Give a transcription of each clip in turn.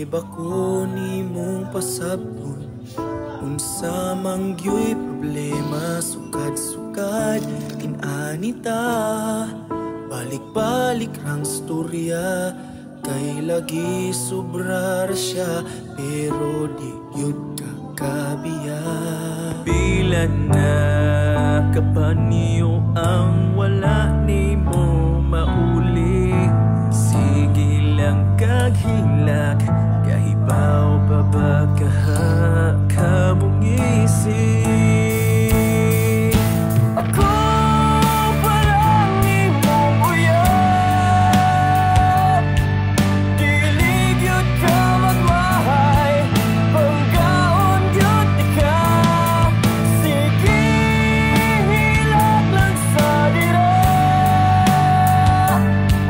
Pwede ba ko nimong pasabton unsa man gyoy problema sukad-sukad inanita balik-balik rang storya kay lagi sobra ra siya pero di gyud ka kabiya. Bilan na kapaniyo ang wala nimo mauli sige lang kaghilak kahibaw pa ba kamong isip ako parang imong uyab dili gyud ka magmahay panggaon gyud ka sige hilak lang sa dira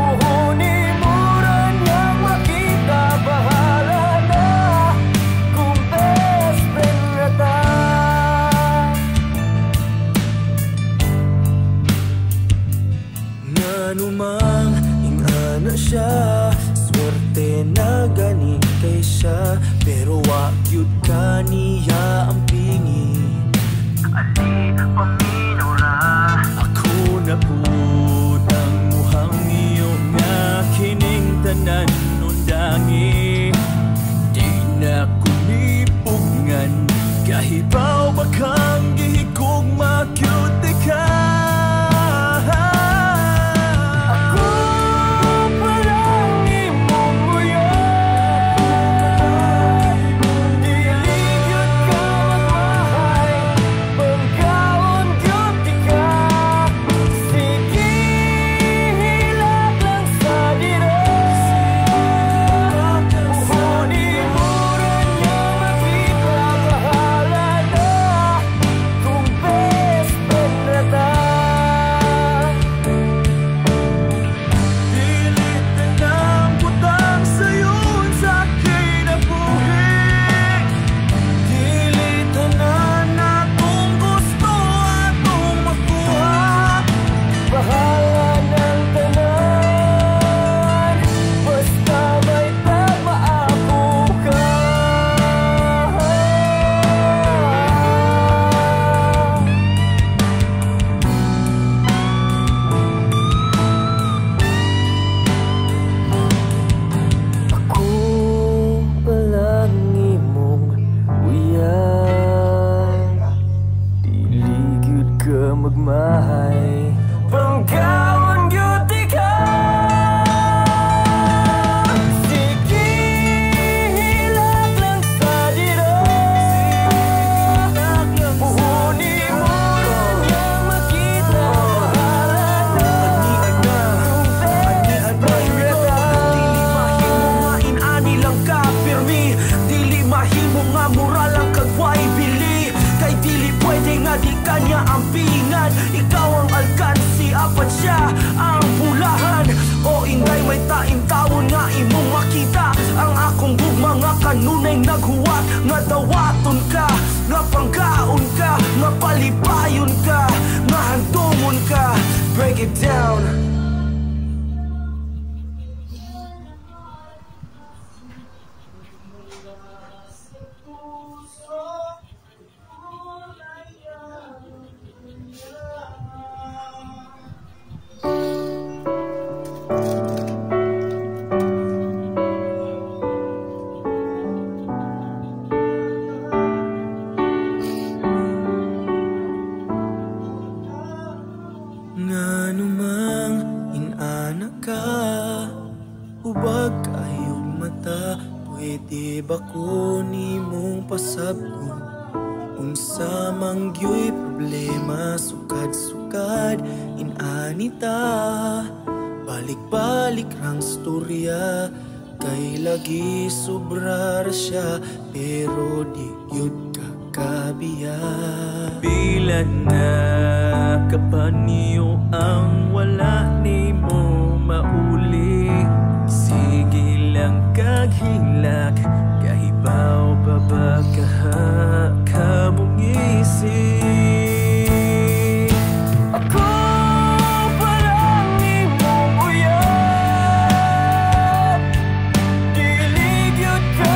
uhuni muran yang makita bahala na kung best friend na ta nganumang ingana siya swerte na gani kay siya pero wa gyud ka niya ang pingi ali paminora ako na putang muhang iyo nga kining tanan undangi di na kulipungan kahibaw bakang gihigog makyut ka ako parang imong uyab dili gyud ka magmahay panggaon gyud ka sige hilak lang sa dira uhuni muran yang makita bahala na kung best friend na ta pilit na ng butang sa'yo sa kinabuhi dilitanan na kung gusto atong makuha bahala ng tanan basta may pagmaako ka ako palang imong uyab dili gyud ka magmahay panggaon gyud ka sige hilak lang sa dira uhuni muran yang makita bahala na kung best friend na ta dili mahimo nga inani lang ka pirmi dili mahimo nga mura lang kag way bili kay dili pwede nga di kanya ampingan ikaw ang alkansi apat siya ang bulahan o ingay may taing tawon nga imong makita ang akong gugma nga kanunay naghuwat nga dawaton ka nga panggaon ka nga palipayon ka nga handumon ka break it down. Nganumang inana ka ubag kayong mata pwede ba ko nimong pasabton unsa man gyoy problema sukad-sukad inanita balik-balik rang storya kay lagi sobra ra siya pero di gyud ka kabiya. Bilan na kapaniyo ang wala nimo mauli sige lang kaghilak kahibaw pa ba kamong isip ako parang imong uyab dili gyud ka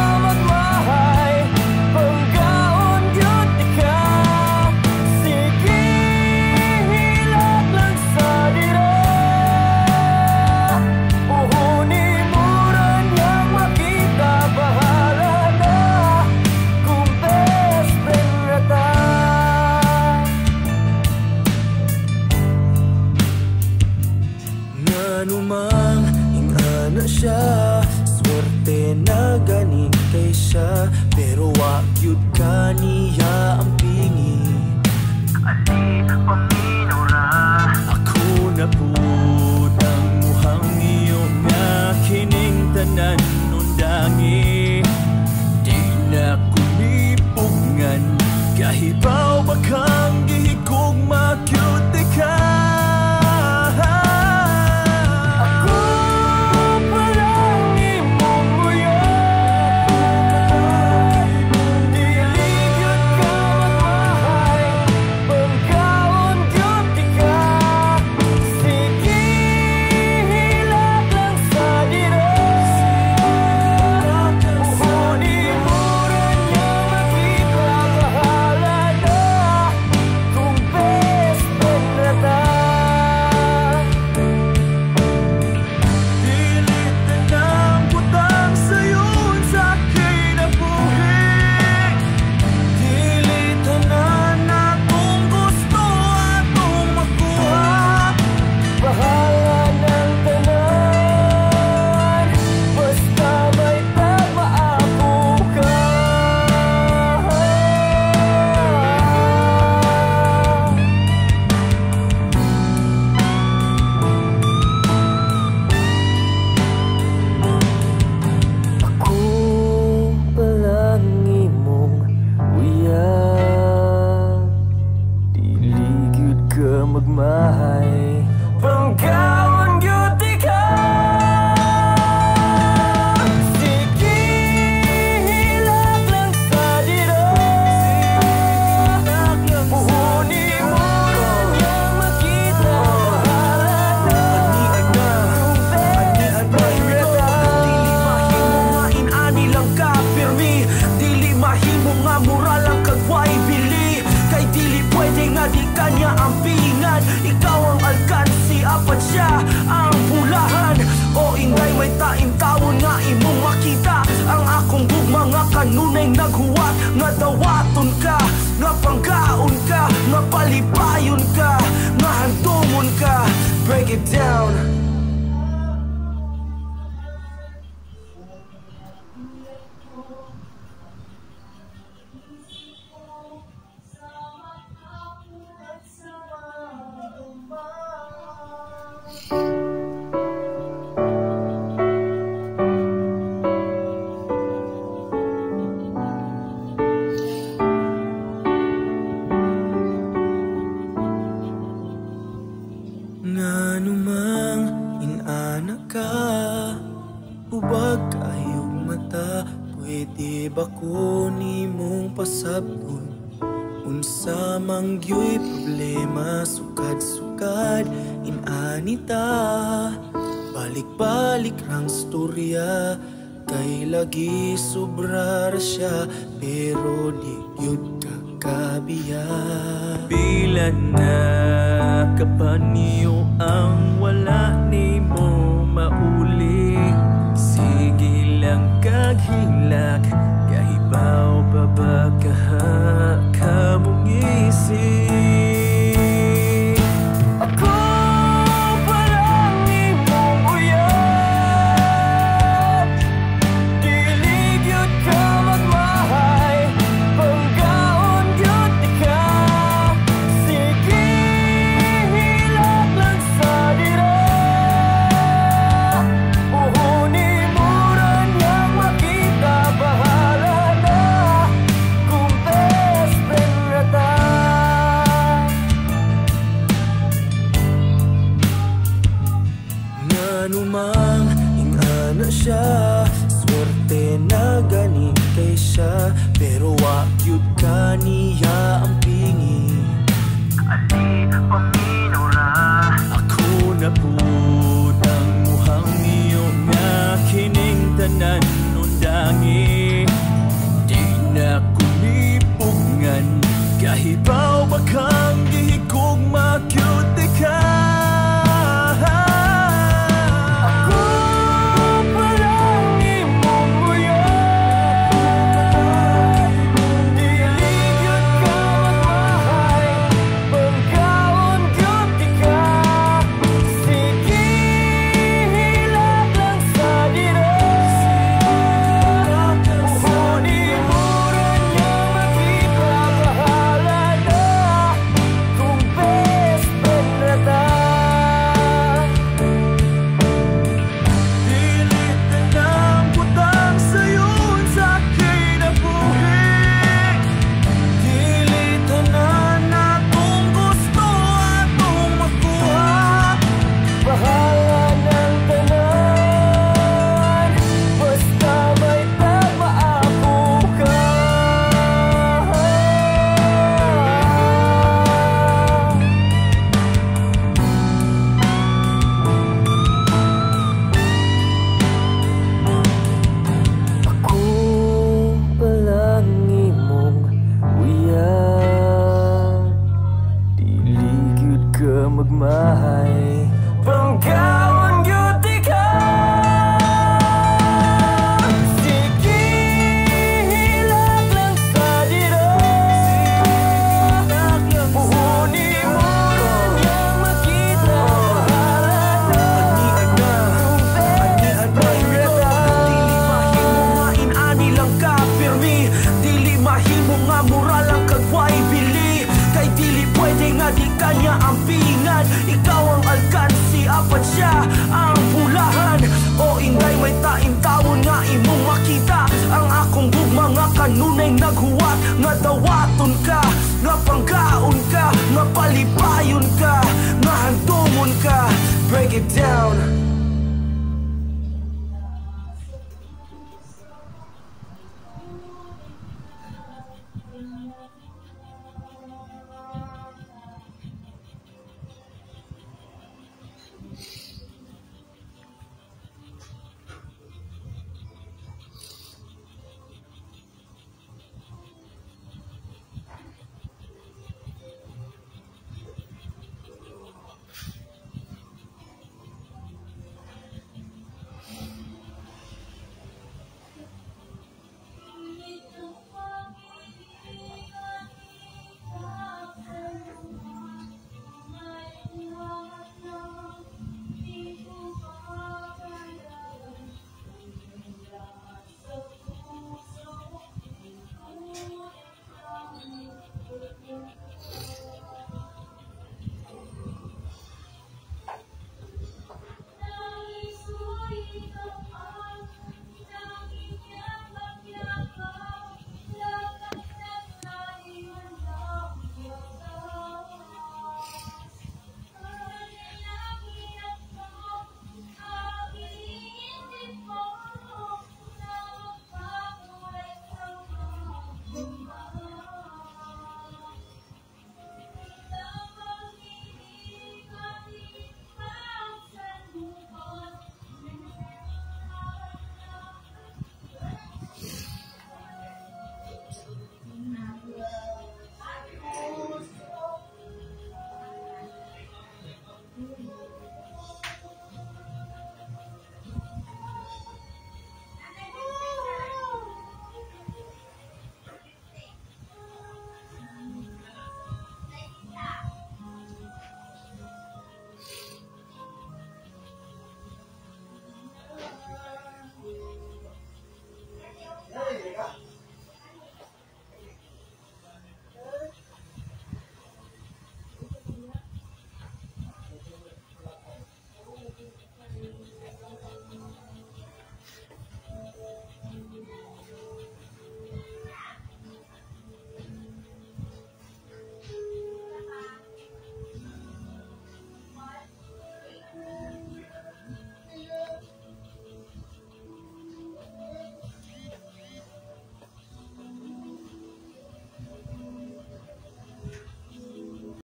magmahay. Pangkaon gyud ka. Ikaw ang alkansi, apat siya ang bulahan. O ingay may taing tawon nga imong makita. Ang akong gugma nga kanunay naghuwat. Nga dawaton ka, nga panggaon ka, nga palipayon ka, nga handumon ka. Break it down. Nganumang inana ka, ubag kayong mata. Pwede ba ko nimong pasabton? Unsa mang gyoy problema, sukad-sukad inanita. Balik-balik rang storya, kay lagi sobra ra siya, pero di gyud ka kabiya. Bilan na kapaniyo ang wala ni mo mauli. Sige lang kaghilak, kahibaw pa ba ka mong isip. Ako parang imong uyab, dili gyud ka magmahay. Panggaon gyud ka. Sige hilak lang sa dira. Uhuni muran yang makita, bahala na kung best friend na ta. Nganumang ingana siya, swerte na gani kay siya, pero wa gyud ka niya ang pingi. Ali paminura, ako na pud ang muhang iyo nga kining tanan undangi. Di na kulipungan, kahibaw ba kang gihigugma gyud ka. Ako parang imong uyab, dili gyud ka magmahay. Pangkaon gyud ka. Sige hilak lang sa dira. Uhuni muran yang makita, bahala na kung best friend na ta. Pilit na ng butang sa'yo sa kinabuhi. Dilitanan na kung gusto atong makuha. Bahala ng tanan, basta may pagmaako ka. Ako palang imong uyab, dili gyud ka magmahay. Pangkaon gyud ka. Sige hilak lang sa dira. Uhuni muran yang makita, bahala na kung best friend na ta. Dili mahimo nga inani lang ka pirmi, dili mahimo nga mura lang kag way bili. Kay dili pwede nga di kanya ampingan. Ikaw